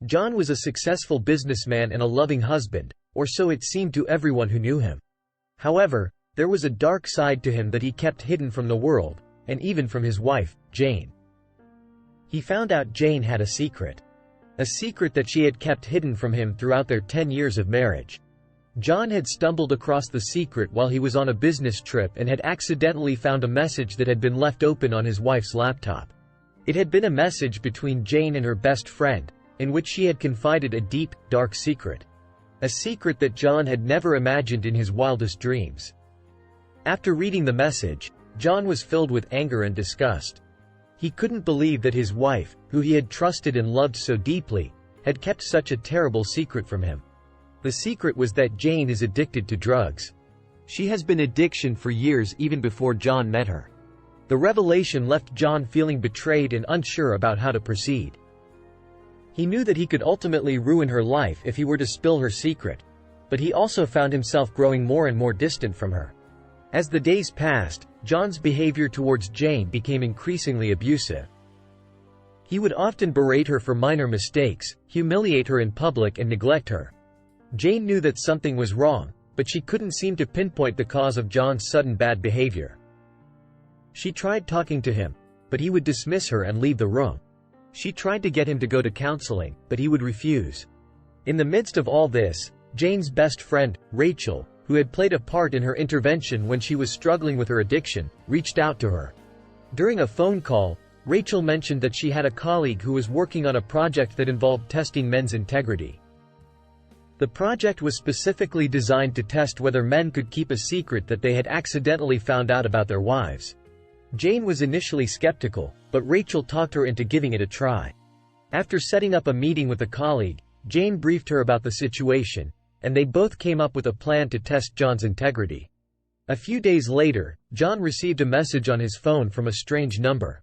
John was a successful businessman and a loving husband, or so it seemed to everyone who knew him. However, there was a dark side to him that he kept hidden from the world, and even from his wife, Jane. He found out Jane had a secret that she had kept hidden from him throughout their 10 years of marriage. John had stumbled across the secret while he was on a business trip and had accidentally found a message that had been left open on his wife's laptop. It had been a message between Jane and her best friend, in which she had confided a deep, dark secret. A secret that John had never imagined in his wildest dreams. After reading the message, John was filled with anger and disgust. He couldn't believe that his wife, who he had trusted and loved so deeply, had kept such a terrible secret from him. The secret was that Jane is addicted to drugs. She has been addiction for years, even before John met her. The revelation left John feeling betrayed and unsure about how to proceed. He knew that he could ultimately ruin her life if he were to spill her secret, but he also found himself growing more and more distant from her. As the days passed, John's behavior towards Jane became increasingly abusive. He would often berate her for minor mistakes, humiliate her in public, and neglect her. Jane knew that something was wrong, but she couldn't seem to pinpoint the cause of John's sudden bad behavior. She tried talking to him, but he would dismiss her and leave the room. She tried to get him to go to counseling, but he would refuse. In the midst of all this, Jane's best friend, Rachel, who had played a part in her intervention when she was struggling with her addiction, reached out to her. During a phone call, Rachel mentioned that she had a colleague who was working on a project that involved testing men's integrity. The project was specifically designed to test whether men could keep a secret that they had accidentally found out about their wives. Jane was initially skeptical, but Rachel talked her into giving it a try. After setting up a meeting with a colleague, Jane briefed her about the situation, and they both came up with a plan to test John's integrity. A few days later, John received a message on his phone from a strange number.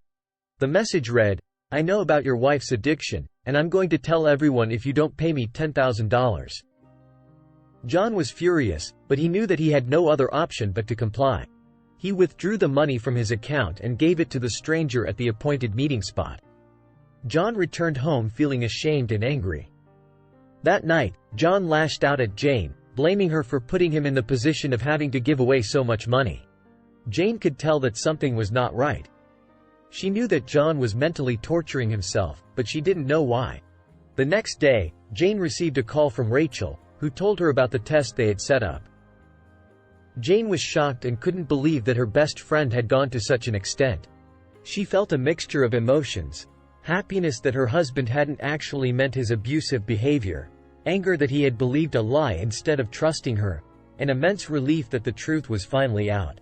The message read, "I know about your wife's addiction, and I'm going to tell everyone if you don't pay me $10,000. John was furious, but he knew that he had no other option but to comply. He withdrew the money from his account and gave it to the stranger at the appointed meeting spot. John returned home feeling ashamed and angry. That night, John lashed out at Jane, blaming her for putting him in the position of having to give away so much money. Jane could tell that something was not right. She knew that John was mentally torturing himself, but she didn't know why. The next day, Jane received a call from Rachel, who told her about the test they had set up. Jane was shocked and couldn't believe that her best friend had gone to such an extent. She felt a mixture of emotions: happiness that her husband hadn't actually meant his abusive behavior, anger that he had believed a lie instead of trusting her, and immense relief that the truth was finally out.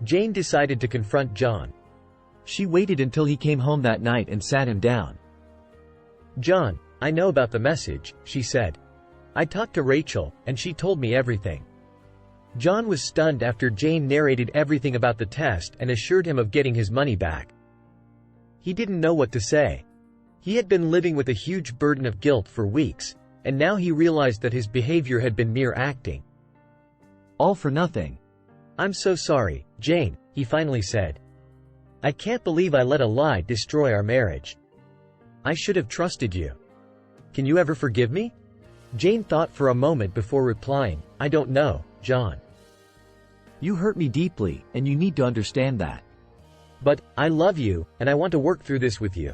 Jane decided to confront John. She waited until he came home that night and sat him down. "John, I know about the message," she said. "I talked to Rachel, and she told me everything." John was stunned after Jane narrated everything about the test and assured him of getting his money back. He didn't know what to say. He had been living with a huge burden of guilt for weeks, and now he realized that his behavior had been mere acting. All for nothing. "I'm so sorry, Jane," he finally said. "I can't believe I let a lie destroy our marriage. I should have trusted you. Can you ever forgive me?" Jane thought for a moment before replying, "I don't know, John. You hurt me deeply, and you need to understand that. But, I love you, and I want to work through this with you.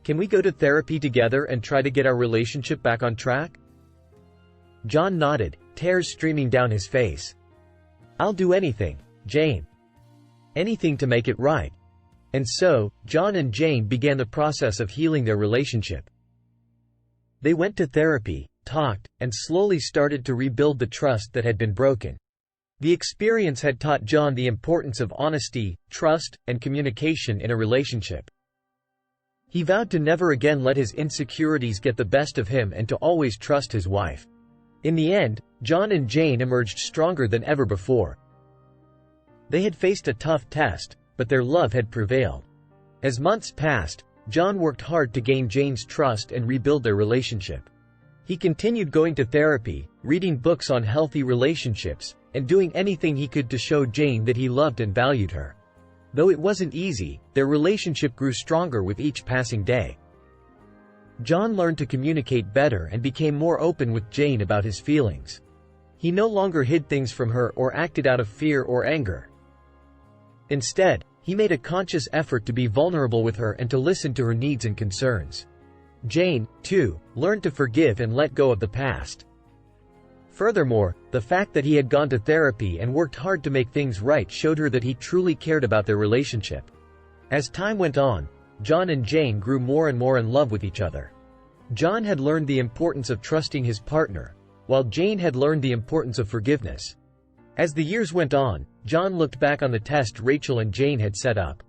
Can we go to therapy together and try to get our relationship back on track?" John nodded, tears streaming down his face. "I'll do anything, Jane. Anything to make it right." And so, John and Jane began the process of healing their relationship. They went to therapy, talked, and slowly started to rebuild the trust that had been broken. The experience had taught John the importance of honesty, trust, and communication in a relationship. He vowed to never again let his insecurities get the best of him and to always trust his wife. In the end, John and Jane emerged stronger than ever before. They had faced a tough test, but their love had prevailed. As months passed, John worked hard to gain Jane's trust and rebuild their relationship. He continued going to therapy, reading books on healthy relationships, and doing anything he could to show Jane that he loved and valued her. Though it wasn't easy, their relationship grew stronger with each passing day. John learned to communicate better and became more open with Jane about his feelings. He no longer hid things from her or acted out of fear or anger. Instead, he made a conscious effort to be vulnerable with her and to listen to her needs and concerns. Jane, too, learned to forgive and let go of the past. Furthermore, the fact that he had gone to therapy and worked hard to make things right showed her that he truly cared about their relationship. As time went on, John and Jane grew more and more in love with each other. John had learned the importance of trusting his partner, while Jane had learned the importance of forgiveness. As the years went on, John looked back on the test Rachel and Jane had set up.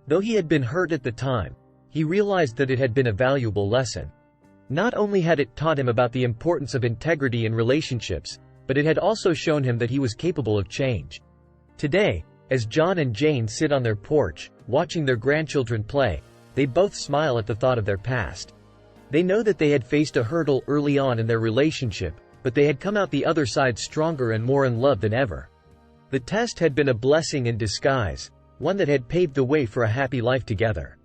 Though he had been hurt at the time, he realized that it had been a valuable lesson. Not only had it taught him about the importance of integrity in relationships, but it had also shown him that he was capable of change. Today, as John and Jane sit on their porch, watching their grandchildren play, they both smile at the thought of their past. They know that they had faced a hurdle early on in their relationship, but they had come out the other side stronger and more in love than ever. The test had been a blessing in disguise, one that had paved the way for a happy life together.